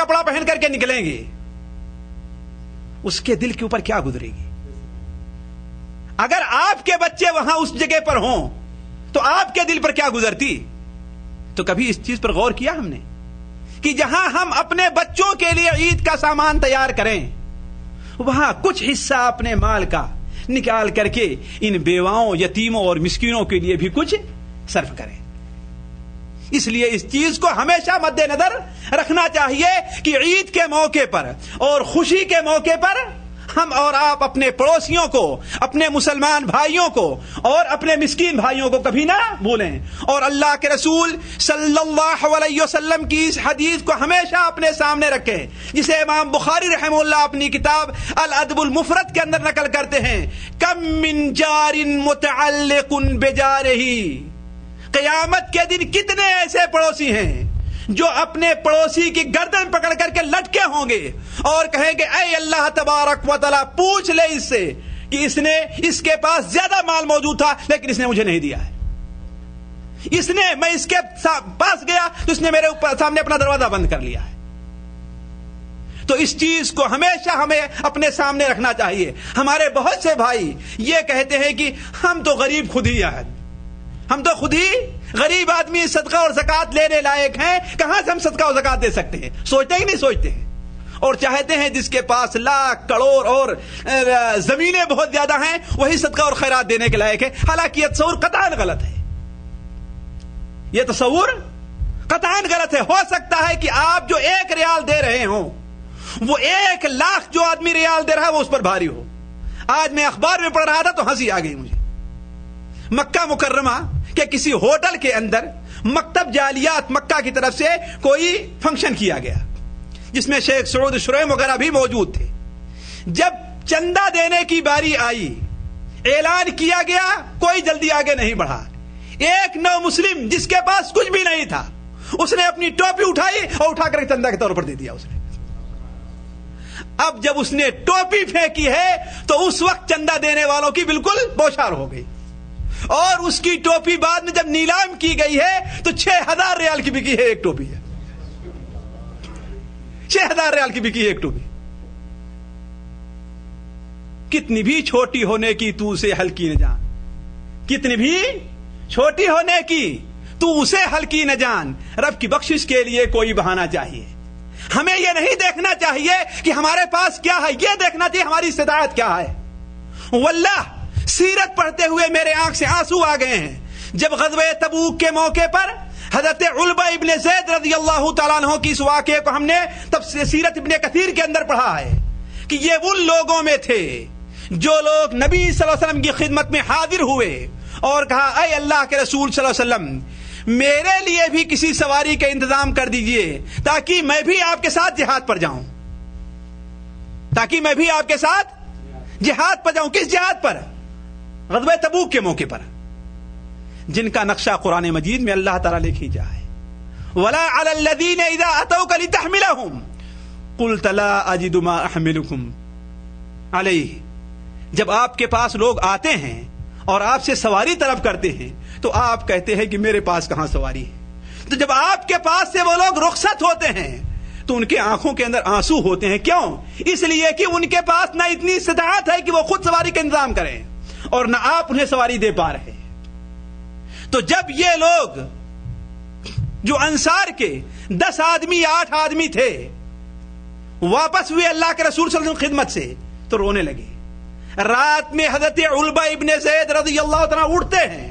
کپڑا پہن کر کے نکلیں گے، اس کے دل کے اوپر کیا گزرے گی؟ اگر آپ کے بچے وہاں اس جگہ پر ہوں تو آپ کے دل پر کیا گزرتی؟ تو کبھی اس چیز پر غور کیا ہم نے کہ جہاں ہم اپنے بچوں کے لیے عید کا سامان تیار کریں، وہاں کچھ حصہ اپنے مال کا نکال کر کے ان بیواؤں، یتیموں اور مسکینوں کے لیے بھی کچھ صرف کریں. اس لیے اس چیز کو ہمیشہ مد نظر رکھنا چاہیے کہ عید کے موقع پر اور خوشی کے موقع پر ہم اور آپ اپنے پڑوسیوں کو، اپنے مسلمان بھائیوں کو اور اپنے مسکین بھائیوں کو کبھی نہ بھولیں. اور اللہ کے رسول صلی اللہ علیہ وسلم کی اس حدیث کو ہمیشہ اپنے سامنے رکھیں، جسے امام بخاری رحمہ اللہ اپنی کتاب الادب المفرد کے اندر نقل کرتے ہیں. کم من جار متعلق بجارہ، قیامت کے دن کتنے ایسے پڑوسی ہیں جو اپنے پڑوسی کی گردن پکڑ کر کے لٹکے ہوں گے اور کہیں گے اے اللہ تبارک و تعالی پوچھ لے اس سے کہ اس کے پاس زیادہ مال موجود تھا لیکن اس نے مجھے نہیں دیا ہے. میں اس کے پاس گیا تو اس نے میرے سامنے اپنا دروازہ بند کر لیا ہے. تو اس چیز کو ہمیشہ ہمیں اپنے سامنے رکھنا چاہیے. ہمارے بہت سے بھائی یہ کہتے ہیں کہ ہم تو غریب خود ہی ہیں، ہم تو خود ہی غریب آدمی، صدقہ اور زکات لینے لائق ہیں، کہاں سے ہم صدقہ اور زکات دے سکتے ہیں؟ سوچتے ہی نہیں سوچتے ہیں اور چاہتے ہیں جس کے پاس لاکھ کروڑ اور زمینیں بہت زیادہ ہیں وہی صدقہ اور خیرات دینے کے لائق ہے. حالانکہ یہ تصور قطعاً غلط ہے. یہ تصور قطعاً غلط ہے. ہو سکتا ہے کہ آپ جو 1 ریال دے رہے ہوں وہ 1 لاکھ جو آدمی ریال دے رہا ہے وہ اس پر بھاری ہو. آج میں اخبار میں پڑھ رہا تھا تو ہنسی آ گئی مجھے. مکہ مکرمہ کہ کسی ہوٹل کے اندر مکتب جالیات مکہ کی طرف سے کوئی فنکشن کیا گیا جس میں شیخ سعود شریم وغیرہ بھی موجود تھے. جب چندہ دینے کی باری آئی، اعلان کیا گیا، کوئی جلدی آگے نہیں بڑھا. ایک نو مسلم جس کے پاس کچھ بھی نہیں تھا اس نے اپنی ٹوپی اٹھائی اور اٹھا کر چندہ کے طور پر دے دیا اس نے. اب جب اس نے ٹوپی پھینکی ہے تو اس وقت چندہ دینے والوں کی بالکل بوچھار ہو گئی اور اس کی ٹوپی بعد میں جب نیلام کی گئی ہے تو 6000 ریال کی بکی ہے ایک ٹوپی ہے. 6000 ریال کی بکی ہے ایک ٹوپی. کتنی بھی چھوٹی ہونے کی تو اسے ہلکی نہ جان، کتنی بھی چھوٹی ہونے کی تو اسے ہلکی نہ جان. رب کی بخشش کے لیے کوئی بہانہ چاہیے. ہمیں یہ نہیں دیکھنا چاہیے کہ ہمارے پاس کیا ہے، یہ دیکھنا چاہیے ہماری استطاعت کیا ہے. واللہ سیرت پڑھتے ہوئے میرے آنکھ سے آنسو آ گئے ہیں جب غزوہ تبوک کے موقع پر حضرت علبہ ابن زید رضی اللہ تعالیٰ عنہ کی اس واقعے کو ہم نے تب سیرت ابن کثیر کے اندر پڑھا ہے کہ یہ ان لوگوں میں تھے جو لوگ نبی صلی اللہ علیہ وسلم کی خدمت میں حاضر ہوئے اور کہا اے اللہ کے رسول صلی اللہ علیہ وسلم میرے لیے بھی کسی سواری کا انتظام کر دیجئے تاکہ میں بھی آپ کے ساتھ جہاد پر جاؤں، تاکہ میں بھی آپ کے ساتھ جہاد پر جاؤں. کس جہاد پر؟ غزوہ تبوک کے موقع پر، جن کا نقشہ قرآن مجید میں اللہ تعالیٰ لکھی جائے وَلَا عَلَى الَّذِينَ إِذَا أَتَوْكَ لِتَحْمِلَهُمْ قُلْتَ لَا أَجِدُ مَا أَحْمِلُكُمْ عَلَيْهِ. جب آپ کے پاس لوگ آتے ہیں اور آپ سے سواری طلب کرتے ہیں تو آپ کہتے ہیں کہ میرے پاس کہاں سواری ہے. تو جب آپ کے پاس سے وہ لوگ رخصت ہوتے ہیں تو ان کے آنکھوں کے اندر آنسو ہوتے ہیں. کیوں؟ اس لیے کہ ان کے پاس نہ اتنی استطاعت ہے کہ وہ خود سواری کا انتظام کریں اور نہ آپ انہیں سواری دے پا رہے. تو جب یہ لوگ جو انصار کے 10 آدمی 8 آدمی تھے واپس ہوئے اللہ کے رسول صلی اللہ علیہ وسلم خدمت سے تو رونے لگے. رات میں حضرت علبہ ابن زید رضی اللہ تعالیٰ اٹھتے ہیں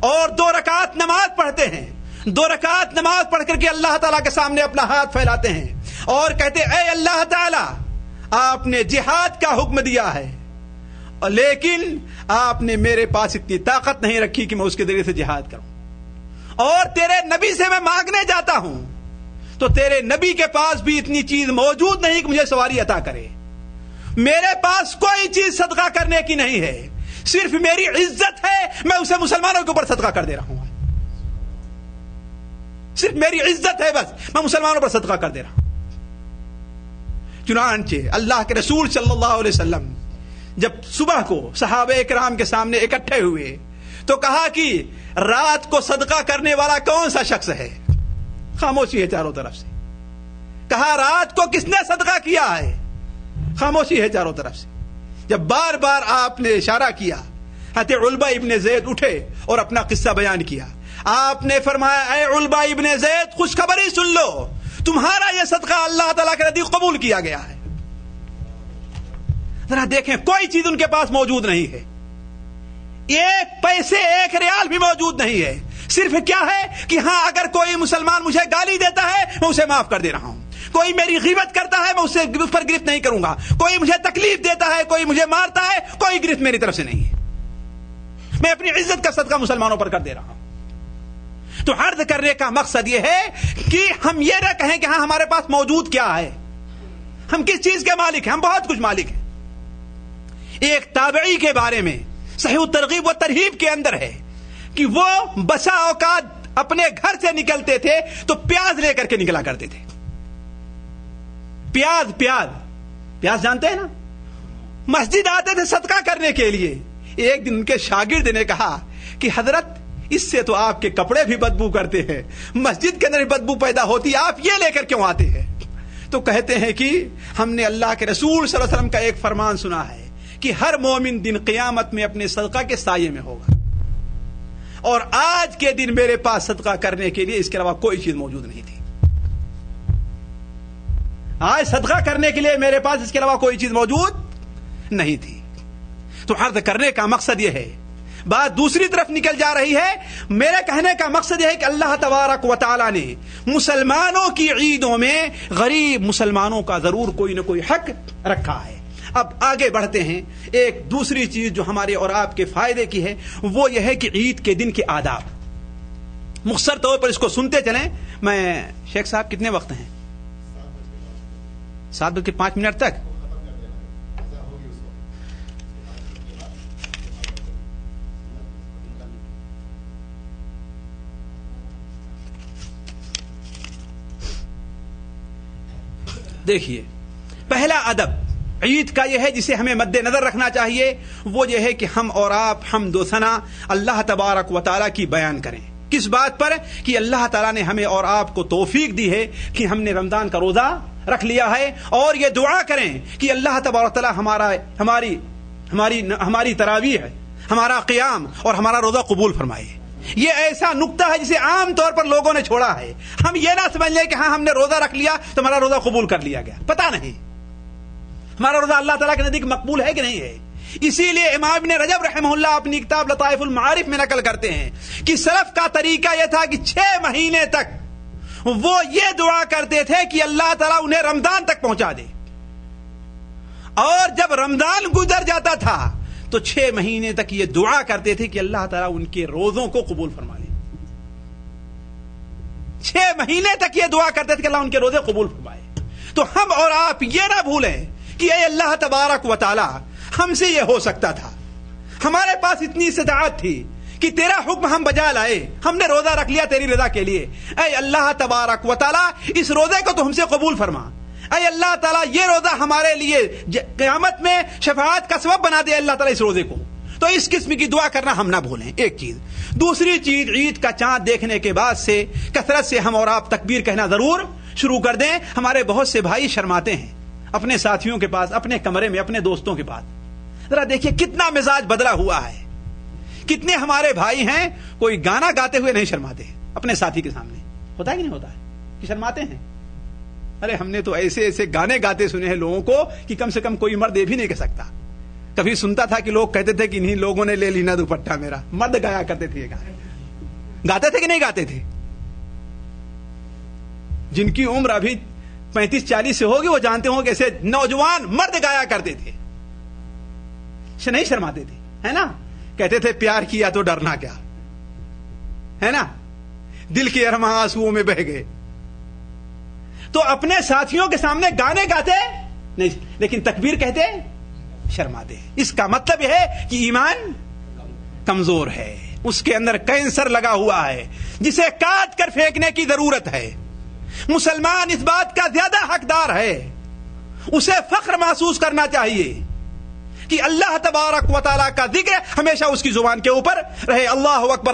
اور 2 رکعت نماز پڑھتے ہیں. 2 رکعت نماز پڑھ کر کے اللہ تعالیٰ کے سامنے اپنا ہاتھ پھیلاتے ہیں اور کہتے اے اللہ تعالیٰ آپ نے جہاد کا حکم دیا ہے لیکن آپ نے میرے پاس اتنی طاقت نہیں رکھی کہ میں اس کے ذریعے سے جہاد کروں اور تیرے نبی سے میں مانگنے جاتا ہوں تو تیرے نبی کے پاس بھی اتنی چیز موجود نہیں کہ مجھے سواری عطا کرے. میرے پاس کوئی چیز صدقہ کرنے کی نہیں ہے، صرف میری عزت ہے میں اسے مسلمانوں کے اوپر صدقہ کر دے رہا ہوں. صرف میری عزت ہے بس میں مسلمانوں پر صدقہ کر دے رہا ہوں. چنانچہ اللہ کے رسول صلی اللہ علیہ وسلم جب صبح کو صحابہ اکرام کے سامنے اکٹھے ہوئے تو کہا کہ رات کو صدقہ کرنے والا کون سا شخص ہے؟ خاموشی ہے چاروں طرف سے. کہا رات کو کس نے صدقہ کیا ہے؟ خاموشی ہے چاروں طرف سے. جب بار بار آپ نے اشارہ کیا، حضرت علبہ ابن زید اٹھے اور اپنا قصہ بیان کیا. آپ نے فرمایا اے علبہ ابن زید خوشخبری سن لو، تمہارا یہ صدقہ اللہ تعالیٰ کے نزدیک قبول کیا گیا ہے. ذرا دیکھیں، کوئی چیز ان کے پاس موجود نہیں ہے، ایک پیسے ایک ریال بھی موجود نہیں ہے. صرف کیا ہے کہ ہاں اگر کوئی مسلمان مجھے گالی دیتا ہے میں اسے معاف کر دے رہا ہوں، کوئی میری غیبت کرتا ہے میں اس پر گرفت نہیں کروں گا، کوئی مجھے تکلیف دیتا ہے، کوئی مجھے مارتا ہے، کوئی گرفت میری طرف سے نہیں ہے، میں اپنی عزت کا صدقہ مسلمانوں پر کر دے رہا ہوں. تو عرض کرنے کا مقصد یہ ہے کہ ہم یہ نہ کہیں کہ ہاں ہمارے پاس موجود کیا ہے، ہم کس چیز کے مالک ہیں، ہم بہت کچھ مالک ہیں. ایک تابعی کے بارے میں صحیح الترغیب و ترہیب کے اندر ہے کہ وہ بسا اوقات اپنے گھر سے نکلتے تھے تو پیاز لے کر کے نکلا کرتے تھے. پیاز جانتے ہیں نا؟ مسجد آتے تھے صدقہ کرنے کے لیے. ایک دن ان کے شاگرد نے کہا کہ حضرت اس سے تو آپ کے کپڑے بھی بدبو کرتے ہیں، مسجد کے اندر بھی بدبو پیدا ہوتی ہے، آپ یہ لے کر کیوں آتے ہیں؟ تو کہتے ہیں کہ ہم نے اللہ کے رسول صلی اللہ علیہ وسلم کا ایک فرمان سنا ہے کہ ہر مومن دن قیامت میں اپنے صدقہ کے سائے میں ہوگا، اور آج کے دن میرے پاس صدقہ کرنے کے لیے اس کے علاوہ کوئی چیز موجود نہیں تھی. آج صدقہ کرنے کے لیے میرے پاس اس کے علاوہ کوئی چیز موجود نہیں تھی. تو عرض کرنے کا مقصد یہ ہے، بات دوسری طرف نکل جا رہی ہے. میرے کہنے کا مقصد یہ ہے کہ اللہ تبارک و تعالی نے مسلمانوں کی عیدوں میں غریب مسلمانوں کا ضرور کوئی نہ کوئی حق رکھا ہے. اب آگے بڑھتے ہیں. ایک دوسری چیز جو ہمارے اور آپ کے فائدے کی ہے وہ یہ ہے کہ عید کے دن کے آداب. مختصر طور پر اس کو سنتے چلیں. میں شیخ صاحب کتنے وقت ہیں؟ 7:05 تک. دیکھیے، پہلا ادب عید کا یہ ہے جسے ہمیں مد نظر رکھنا چاہیے، وہ یہ ہے کہ ہم اور آپ حمد و ثنا اللہ تبارک و تعالیٰ کی بیان کریں. کس بات پر؟ کہ اللہ تعالیٰ نے ہمیں اور آپ کو توفیق دی ہے کہ ہم نے رمضان کا روزہ رکھ لیا ہے، اور یہ دعا کریں کہ اللہ تبارک و تعالیٰ ہماری تراویح، ہمارا قیام اور ہمارا روزہ قبول فرمائے. یہ ایسا نقطہ ہے جسے عام طور پر لوگوں نے چھوڑا ہے. ہم یہ نہ سمجھ لیں کہ ہاں ہم نے روزہ رکھ لیا تو ہمارا روزہ قبول کر لیا گیا. پتہ نہیں ہمارا روزہ اللہ تعالیٰ کے نزدیک مقبول ہے کہ نہیں ہے. اسی لیے امام ابن رجب رحمہ اللہ اپنی کتاب لطائف المعارف میں نقل کرتے ہیں کہ سلف کا طریقہ یہ تھا کہ 6 مہینے تک وہ یہ دعا کرتے تھے کہ اللہ تعالیٰ انہیں رمضان تک پہنچا دے، اور جب رمضان گزر جاتا تھا تو 6 مہینے تک یہ دعا کرتے تھے کہ اللہ تعالیٰ ان کے روزوں کو قبول فرما لے. 6 مہینے تک یہ دعا کرتے تھے کہ اللہ ان کے روزے قبول فرمائے. تو ہم اور آپ یہ نہ بھولیں کہ اے اللہ تبارک و تعالیٰ، ہم سے یہ ہو سکتا تھا، ہمارے پاس اتنی استطاعت تھی کہ تیرا حکم ہم بجا لائے، ہم نے روزہ رکھ لیا تیری رضا کے لیے. اے اللہ تبارک و تعالیٰ اس روزے کو تو ہم سے قبول فرما. اے اللہ تعالیٰ یہ روزہ ہمارے لیے قیامت میں شفاعت کا سبب بنا دے اللہ تعالیٰ اس روزے کو. تو اس قسم کی دعا کرنا ہم نہ بھولیں. ایک چیز. دوسری چیز، عید کا چاند دیکھنے کے بعد سے کثرت سے ہم اور آپ تکبیر کہنا ضرور شروع کر دیں. ہمارے بہت سے بھائی شرماتے ہیں اپنے ساتھیوں کے پاس، اپنے کمرے میں، اپنے دوستوں کے پاس. ذرا دیکھیے کتنا مزاج بدلا ہوا ہے. کتنے ہمارے بھائی ہیں کوئی گانا گاتے ہوئے نہیں شرماتے اپنے ساتھی کے سامنے. ہوتا ہے کہ نہیں ہوتا ہے کہ شرماتے ہیں؟ ارے ہم نے تو ایسے ایسے گانے گاتے سنے ہیں لوگوں کو کہ کم سے کم کوئی مرد یہ بھی نہیں کہہ سکتا. کبھی سنتا تھا کہ لوگ کہتے تھے کہ انہیں لوگوں نے لے لینا دوپٹہ میرا. مرد گایا کرتے تھے یہ گانے. گاتے تھے کہ نہیں گاتے تھے؟ جن کی عمر ابھی 35-40 سے ہوگی وہ جانتے ہوں کہ ایسے نوجوان مرد گایا کرتے تھے، نہیں شرماتے تھے، ہے نا. کہتے تھے پیار کیا تو ڈرنا کیا، ہے نا. دل کے ارماں آنسوؤں میں بہہ گئے. تو اپنے ساتھیوں کے سامنے گانے گاتے نہیں، لیکن تکبیر کہتے شرماتے. اس کا مطلب یہ ہے کہ ایمان کمزور ہے، اس کے اندر کینسر لگا ہوا ہے جسے کاٹ کر پھینکنے کی ضرورت ہے. مسلمان اس بات کا زیادہ حقدار ہے، اسے فخر محسوس کرنا چاہیے کہ اللہ تبارک و تعالیٰ کا ذکر ہمیشہ اس کی زبان کے اوپر رہے. اللہ اکبر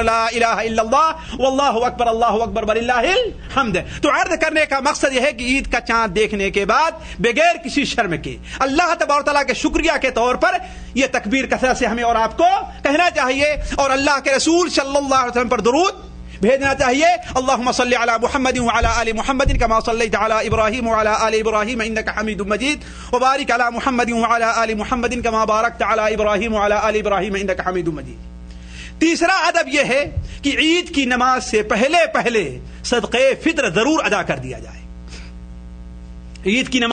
لا الہ الا اللہ واللہ اکبر وللہ الحمد. تو عرض کرنے کا مقصد یہ ہے کہ عید کا چاند دیکھنے کے بعد بغیر کسی شرم کے اللہ تبارک و تعالیٰ کے شکریہ کے طور پر یہ تکبیر کثرت سے ہمیں اور آپ کو کہنا چاہیے, اور اللہ کے رسول صلی اللہ علیہ وسلم پر درود بھیجنا چاہیے. اللهم صل على محمد وعلى آل محمد كما صليت على إبراهيم وعلى آل إبراهيم إنك حميد مجيد, وبارك على محمد وعلى آل محمد كما باركت على إبراهيم وعلى آل إبراهيم إنك حميد مجيد. تیسرا ادب یہ ہے کہ عید کی نماز سے پہلے صدقے فطر ضرور ادا کر دیا جائے. عید کی نماز